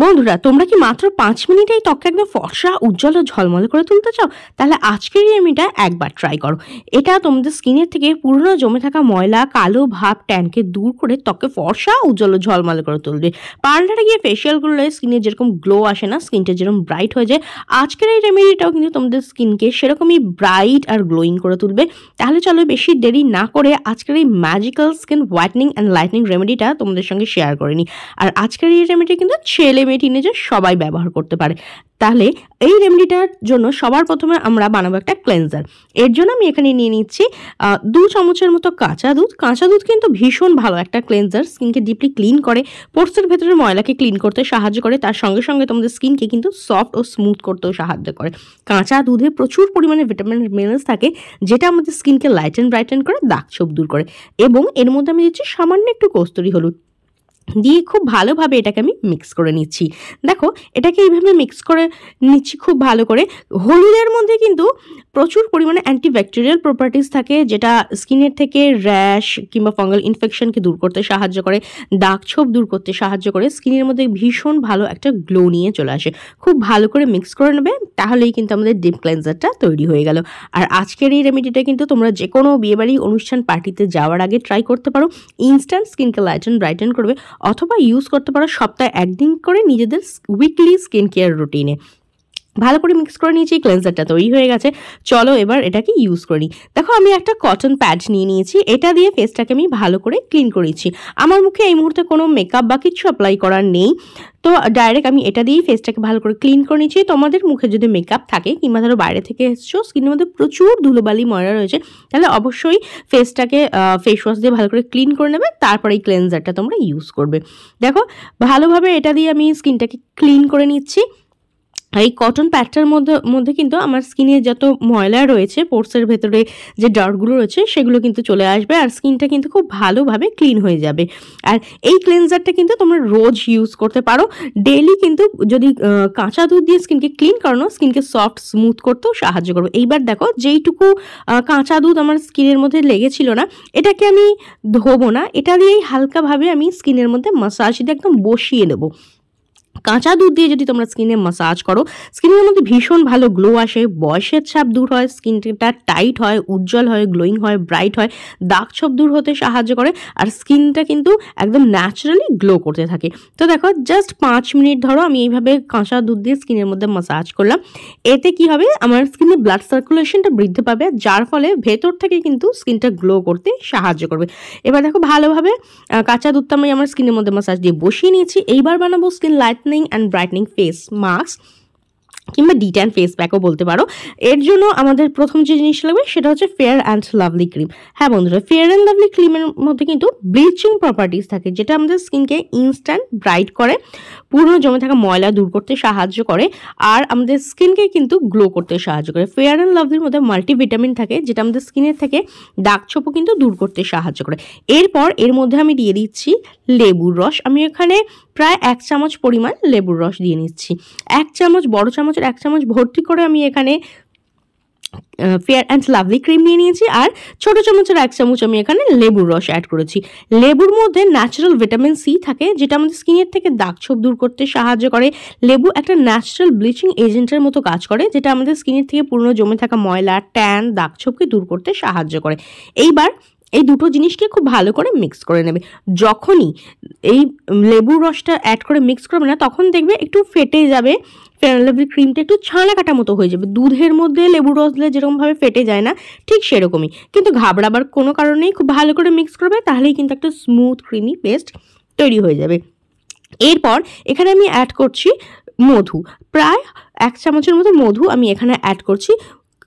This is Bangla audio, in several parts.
বন্ধুরা, তোমরা কি মাত্র 5 মিনিটেই ত্বককে একদম ফর্সা, উজ্জ্বল ও ঝলমলে করে তুলতে চাও? তাহলে আজকের এই রেমেডিটা একবার ট্রাই করো। এটা তোমাদের স্কিনের থেকে পুরনো জমে থাকা ময়লা, কালো ভাব, ট্যানকে দূর করে ত্বককে ফর্সা, উজ্জ্বল ও ঝলমলে করে তুলবে। পার্লারে গিয়ে ফেসিয়াল করলে স্কিনে যেরকম গ্লো আসে না, স্কিনটা যেরকম ব্রাইট হয়ে যায়, আজকের এই রেমেডিটাও কিন্তু তোমাদের স্কিনকে সেরকমই ব্রাইট আর গ্লোয়িং করে তুলবে। তাহলে চলো বেশি দেরি না করে আজকের এই magical skin whitening and lightening রেমেডিটা তোমাদের সঙ্গে শেয়ার করে নিই। আর আজকের এই রেমেডি কিন্তু ছেলে মেয়ে টিনেজার সবাই ব্যবহার করতে পারে। তাহলে এই রেমেডিটার জন্য সবার প্রথমে আমরা বানাবো একটা ক্লেন্সার। এর জন্য আমি এখানে নিয়ে নিচ্ছি 2 চামচের মতো কাঁচা দুধ। কাঁচা দুধ কিন্তু ভীষণ ভালো একটা ক্লেন্সার, স্কিনকে ডিপলি ক্লিন করে, পোর্সের ভেতরে ময়লাকে ক্লিন করতে সাহায্য করে, তার সঙ্গে সঙ্গে তোমাদের স্কিনকে কিন্তু সফট ও স্মুথ করতেও সাহায্য করে। কাঁচা দুধে প্রচুর পরিমাণে ভিটামিন মিনারেলস থাকে, যেটা আমাদের স্কিনকে লাইটেন ব্রাইটেন করে, দাগ ছোপ দূর করে। এবং এর মধ্যে আমি দিচ্ছি সামান্য একটু কস্তুরি হলুদ দিয়ে খুব ভালোভাবে এটাকে আমি মিক্স করে নিচ্ছি। দেখো, এটাকে এইভাবে মিক্স করে নিচ্ছি খুব ভালো করে। হলুদের মধ্যে কিন্তু প্রচুর পরিমাণে অ্যান্টিব্যাকটেরিয়াল প্রপার্টিস থাকে, যেটা স্কিনের থেকে র্যাশ কিংবা ফাঙ্গাল ইনফেকশনকে দূর করতে সাহায্য করে, দাগ ছোপ দূর করতে সাহায্য করে, স্কিনের মধ্যে ভীষণ ভালো একটা গ্লো নিয়ে চলে আসে। খুব ভালো করে মিক্স করে নেবে, তাহলেই কিন্তু আমাদের ডিপ ক্লেন্সারটা তৈরি হয়ে গেল। আর আজকের এই রেমেডিটা কিন্তু তোমরা যে কোনো বিয়েবাড়ি, অনুষ্ঠান, পার্টিতে যাওয়ার আগে ট্রাই করতে পারো। ইনস্ট্যান্ট স্কিনকে লাইটেন ব্রাইটেন করবে, অথবা ইউজ করতে পারো সপ্তাহে একদিন করে নিজেদের উইকলি স্কিন কেয়ার রুটিনে। ভালো করে মিক্স করে নিয়েছি, ক্লেন্সারটা তৈরি হয়ে গেছে। চলো এবার এটাকে ইউজ করি। দেখো, আমি একটা কটন প্যাড নিয়ে নিয়েছি, এটা দিয়ে ফেসটাকে আমি ভালো করে ক্লিন করেছি। আমার মুখে এই মুহূর্তে কোনো মেকআপ বা কিছু অ্যাপ্লাই করার নেই, তো ডাইরেক্ট আমি এটা দিয়েই ফেসটাকে ভালো করে ক্লিন করে নিচ্ছি। তোমাদের মুখে যদি মেকআপ থাকে কিংবা ধরো বাইরে থেকে এসছো, স্কিনের মধ্যে প্রচুর ধুলোবালি ময়লা রয়েছে, তাহলে অবশ্যই ফেসটাকে ফেস ওয়াশ দিয়ে ভালো করে ক্লিন করে নেবে, তারপরে এই ক্লেন্সারটা তোমরা ইউজ করবে। দেখো, ভালোভাবে এটা দিয়ে আমি স্কিনটাকে ক্লিন করে নিচ্ছি। এই কটন প্যাডটার মধ্যে কিন্তু আমার স্কিনে যত ময়লা রয়েছে, পোর্সের ভেতরে যে ডার্কগুলো রয়েছে, সেগুলো কিন্তু চলে আসবে, আর স্কিনটা কিন্তু খুব ভালোভাবে ক্লিন হয়ে যাবে। আর এই ক্লেন্সারটা কিন্তু তোমরা রোজ ইউজ করতে পারো। ডেইলি কিন্তু যদি কাঁচা দুধ দিয়ে স্কিনকে ক্লিন করানো, স্কিনকে সফট স্মুথ করতেও সাহায্য করবে। এইবার দেখো, যেইটুকু কাঁচা দুধ আমার স্কিনের মধ্যে লেগেছিল না, এটাকে আমি ধোবো না, এটা দিয়েই হালকাভাবে আমি স্কিনের মধ্যে মাসাজ দিয়ে একদম বসিয়ে নেবো। কাঁচা দুধ দিয়ে যদি তোমরা স্কিনে মাসাজ করো, স্কিনের মধ্যে ভীষণ ভালো গ্লো আসে, বয়সের ছাপ দূর হয়, স্কিনটা টাইট হয়, উজ্জ্বল হয়, গ্লোয়িং হয়, ব্রাইট হয়, দাগ ছোপ দূর হতে সাহায্য করে, আর স্কিনটা কিন্তু একদম ন্যাচারালি গ্লো করতে থাকে। তো দেখো, জাস্ট 5 মিনিট ধরো আমি এইভাবে কাঁচা দুধ দিয়ে স্কিনের মধ্যে মাসাজ করলাম। এতে কি হবে, আমার স্কিনে ব্লাড সার্কুলেশনটা বৃদ্ধি পাবে, যার ফলে ভেতর থেকে কিন্তু স্কিনটা গ্লো করতে সাহায্য করবে। এবার দেখো, ভালোভাবে কাঁচা দুধটা আমি আমার স্কিনের মধ্যে মাসাজ দিয়ে বসিয়ে নিয়েছি। এইবার বানাবো skin lightening and brightening face mask কিংবা ডিট্যান ফেস প্যাকও বলতে পারো। এর জন্য আমাদের প্রথম যে জিনিস লাগবে সেটা হচ্ছে ফেয়ার অ্যান্ড লাভলি ক্রিম। হ্যাঁ বন্ধুরা, ফেয়ার অ্যান্ড লাভলি ক্রিমের মধ্যে কিন্তু ব্লিচিং প্রপার্টিস থাকে, যেটা আমাদের স্কিনকে ইনস্ট্যান্ট ব্রাইট করে, পুরনো জমে থাকা ময়লা দূর করতে সাহায্য করে, আর আমাদের স্কিনকে কিন্তু গ্লো করতে সাহায্য করে। ফেয়ার অ্যান্ড লাভলির মধ্যে মাল্টিভিটামিন থাকে, যেটা আমাদের স্কিনের থেকে দাগ ছোপও কিন্তু দূর করতে সাহায্য করে। এরপর এর মধ্যে আমি দিয়ে দিচ্ছি লেবুর রস। আমি এখানে প্রায় 1 চামচ পরিমাণ লেবুর রস দিয়ে নিচ্ছি। 1 চামচ, বড় চামচের 1 চামচ ভর্তি করে আমি এখানে ফেয়ার অ্যান্ড লাভলি ক্রিম নিয়ে নিয়েছি, আর ছোট চামচের 1 চামচ আমি এখানে লেবুর রস অ্যাড করেছি। লেবুর মধ্যে ন্যাচারাল ভিটামিন সি থাকে, যেটা আমাদের স্কিনের থেকে দাগ ছোপ দূর করতে সাহায্য করে। লেবু একটা ন্যাচারাল ব্লিচিং এজেন্টের মতো কাজ করে, যেটা আমাদের স্কিনের থেকে পুরনো জমে থাকা ময়লা, ট্যান, দাগ ছোপকে দূর করতে সাহায্য করে। এইবার এই দুটো জিনিসকে খুব ভালো করে মিক্স করে নেবে। যখনই এই লেবুর রসটা অ্যাড করে মিক্স করবে না, তখন দেখবে একটু ফেটে যাবে, ফেয়ার অ্যান্ড লাভলি ক্রিমটা একটু ছানা কাটা মতো হয়ে যাবে। দুধের মধ্যে লেবুর রস দিলে যেরকমভাবে ফেটে যায় না, ঠিক সেরকমই। কিন্তু ঘাবড়াবার কোনো কারণেই খুব ভালো করে মিক্স করবে, তাহলেই কিন্তু একটা স্মুথ ক্রিমি পেস্ট তৈরি হয়ে যাবে। এরপর এখানে আমি অ্যাড করছি মধু। প্রায় 1 চামচের মতো মধু আমি এখানে অ্যাড করছি,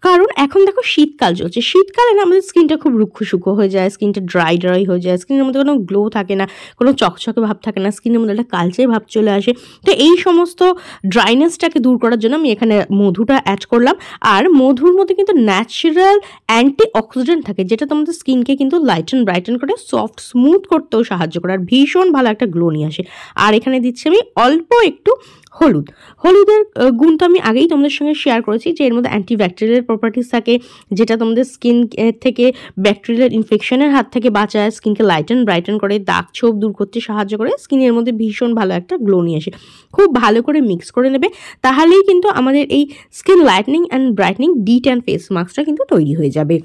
কারণ এখন দেখো শীতকাল চলছে। শীতকালে না আমাদের স্কিনটা খুব রুক্ষ শুকো হয়ে যায়, স্কিনটা ড্রাই হয়ে যায়, স্কিনের মধ্যে কোনো গ্লো থাকে না, কোনো চকচকে ভাব থাকে না, স্কিনের মধ্যে একটা কালচে ভাব চলে আসে। তো এই সমস্ত ড্রাইনেসটাকে দূর করার জন্য আমি এখানে মধুটা অ্যাড করলাম। আর মধুর মধ্যে কিন্তু ন্যাচারাল অ্যান্টি অক্সিডেন্ট থাকে, যেটা তোমাদের স্কিনকে কিন্তু লাইটেন ব্রাইটেন করে, সফট স্মুথ করতেও সাহায্য করে, আর ভীষণ ভালো একটা গ্লো নিয়ে আসে। আর এখানে দিচ্ছি আমি অল্প একটু হলুদের গুণ তো আমি আগেই তোমাদের সঙ্গে শেয়ার করেছি, যে এর মধ্যে অ্যান্টিব্যাকটেরিয়াল প্রপার্টিস থাকে, যেটা তোমাদের স্কিন থেকে ব্যাকটেরিয়াল ইনফেকশনের হাত থেকে বাঁচায়, স্কিনকে লাইটেন ব্রাইটেন করে, দাগ ছোপ দূর করতে সাহায্য করে, স্কিনের মধ্যে ভীষণ ভালো একটা গ্লো নিয়ে আসে। খুব ভালো করে মিক্স করে নেবে, তাহলেই কিন্তু আমাদের এই skin lightening and brightening D10 face মাস্কটা কিন্তু তৈরি হয়ে যাবে।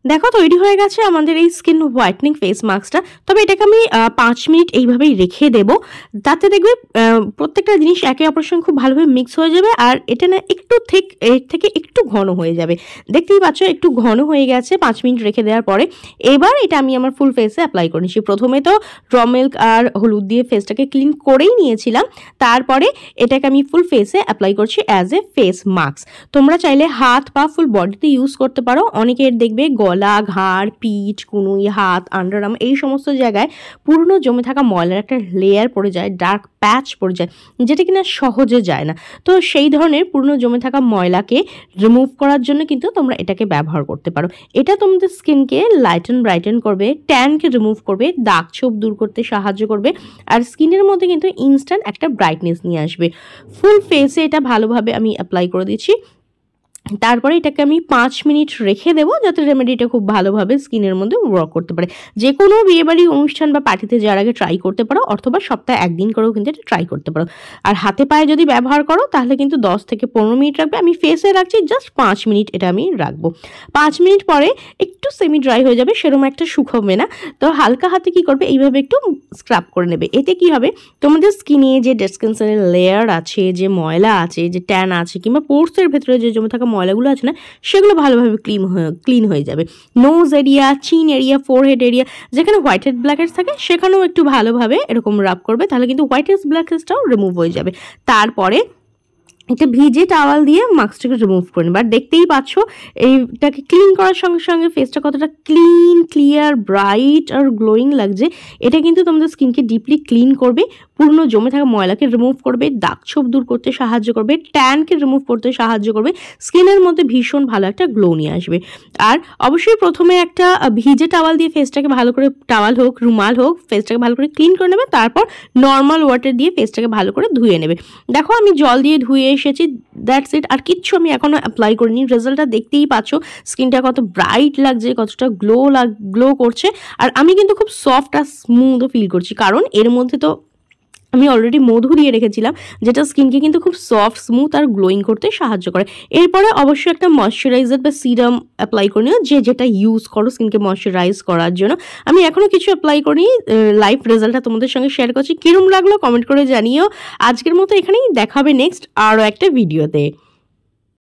দেখো তৈরি হয়ে গেছে আমাদের এই স্কিন হোয়াইটনিং ফেস মাস্কটা। তবে এটাকে আমি 5 মিনিট এইভাবেই রেখে দেবো, তাতে দেখবে প্রত্যেকটা জিনিস একে অপরের সঙ্গে খুব ভালোভাবে মিক্স হয়ে যাবে, আর এটা না একটু ঠিক এর থেকে একটু ঘন হয়ে যাবে। দেখতেই পাচ্ছ একটু ঘন হয়ে গেছে 5 মিনিট রেখে দেওয়ার পরে। এবার এটা আমি আমার ফুল ফেসে অ্যাপ্লাই করে নিচ্ছি। প্রথমে তো র মিল্ক আর হলুদ দিয়ে ফেসটাকে ক্লিন করেই নিয়েছিলাম, তারপরে এটাকে আমি ফুল ফেসে অ্যাপ্লাই করছি অ্যাজ এ ফেস মাস্ক। তোমরা চাইলে হাত বা ফুল বডিতে ইউজ করতে পারো। অনেকের দেখবে গলা, ঘাড়, পিঠ, কুনুই, হাত, আন্ডারআর্ম এই সমস্ত জায়গায় পুরনো জমে থাকা ময়লার একটা লেয়ার পড়ে যায়, ডার্ক প্যাচ পড়ে যায়, যেটা কিনা সহজে যায় না। তো সেই ধরনের পুরনো জমে থাকা ময়লাকে রিমুভ করার জন্য কিন্তু তোমরা এটাকে ব্যবহার করতে পারো। এটা তোমাদের স্কিনকে লাইটেন ব্রাইটেন করবে, ট্যানকে রিমুভ করবে, দাগ ছোপ দূর করতে সাহায্য করবে, আর স্কিনের মধ্যে কিন্তু ইনস্ট্যান্ট একটা ব্রাইটনেস নিয়ে আসবে। ফুল ফেসে এটা ভালোভাবে আমি অ্যাপ্লাই করে দিচ্ছি। তারপরে এটাকে আমি 5 মিনিট রেখে দেবো, যাতে রেমেডিটা খুব ভালোভাবে স্কিনের মধ্যে ওয়ার্ক করতে পারে। যে কোনো বিয়েবাড়ি অনুষ্ঠান বা পার্টিতে যাওয়ার আগে ট্রাই করতে পারো, অথবা সপ্তাহে একদিন করেও কিন্তু এটা ট্রাই করতে পারো। আর হাতে পায়ে যদি ব্যবহার করো তাহলে কিন্তু 10 থেকে 15 মিনিট রাখবে। আমি ফেসে রাখছি জাস্ট 5 মিনিট, এটা আমি রাখবো। 5 মিনিট পরে একটু সেমি ড্রাই হয়ে যাবে, সেরকম একটা শুকাবে না। তো হালকা হাতে কি করবে, এইভাবে একটু স্ক্রাব করে নেবে। এতে কি হবে, তোমাদের স্কিনে যে ডেড স্কিন সেলের লেয়ার আছে, যে ময়লা আছে, যে ট্যান আছে, কিংবা পোর্সের ভেতরে যে জমে থাকা ময়লাগুলো আছে না, সেগুলো ভালোভাবে ক্লিন হয়ে যাবে। Nose area, chin area, forehead area যেখানে হোয়াইট হেড ব্ল্যাক হেডস থাকে, সেখানেও একটু ভালোভাবে এরকম রাব করবে, তাহলে কিন্তু হোয়াইট হেডস ব্ল্যাক হেডসটাও রিমুভ হয়ে যাবে। তারপরে একটা ভিজে টাওয়াল দিয়ে মাস্কটাকে রিমুভ করে নেবে। আর দেখতেই পাচ্ছ এইটাকে ক্লিন করার সঙ্গে সঙ্গে ফেসটা কতটা ক্লিন, ক্লিয়ার, ব্রাইট আর গ্লোয়িং লাগছে। এটা কিন্তু তোমাদের স্কিনকে ডিপলি ক্লিন করবে, পুরনো জমে থাকা ময়লাকে রিমুভ করবে, দাগ ছোপ দূর করতে সাহায্য করবে, ট্যানকে রিমুভ করতে সাহায্য করবে, স্কিনের মধ্যে ভীষণ ভালো একটা গ্লো নিয়ে আসবে। আর অবশ্যই প্রথমে একটা ভিজে টাওয়াল দিয়ে ফেসটাকে ভালো করে, টাওয়াল হোক রুমাল হোক, ফেসটাকে ভালো করে ক্লিন করে নেবে। তারপর নর্মাল ওয়াটার দিয়ে ফেসটাকে ভালো করে ধুয়ে নেবে। দেখো আমি জল দিয়ে ধুয়ে এসেছি, দ্যাটস ইট। আর কিচ্ছু আমি এখনো অ্যাপ্লাই করিনি। রেজাল্টটা দেখতেই পাচ্ছ, স্কিনটা কত ব্রাইট লাগছে, কতটা গ্লো করছে। আর আমি কিন্তু খুব সফট আর স্মুথও ফিল করছি, কারণ এর মধ্যে তো আমি অলরেডি মধু দিয়ে রেখেছিলাম, যেটা স্কিনকে কিন্তু খুব সফট, স্মুথ আর গ্লোয়িং করতে সাহায্য করে। এরপরে অবশ্যই একটা ময়শ্চারাইজার বা সিরাম অ্যাপ্লাই করে নিও, যেটা ইউজ করো স্কিনকে ময়শ্চারাইজ করার জন্য। আমি এখনও কিছু অ্যাপ্লাই করি, লাইভ রেজাল্টটা তোমাদের সঙ্গে শেয়ার করছি। কিরম লাগলো কমেন্ট করে জানিও। আজকের মতো এখানেই, দেখাবে নেক্সট আরও একটা ভিডিওতে।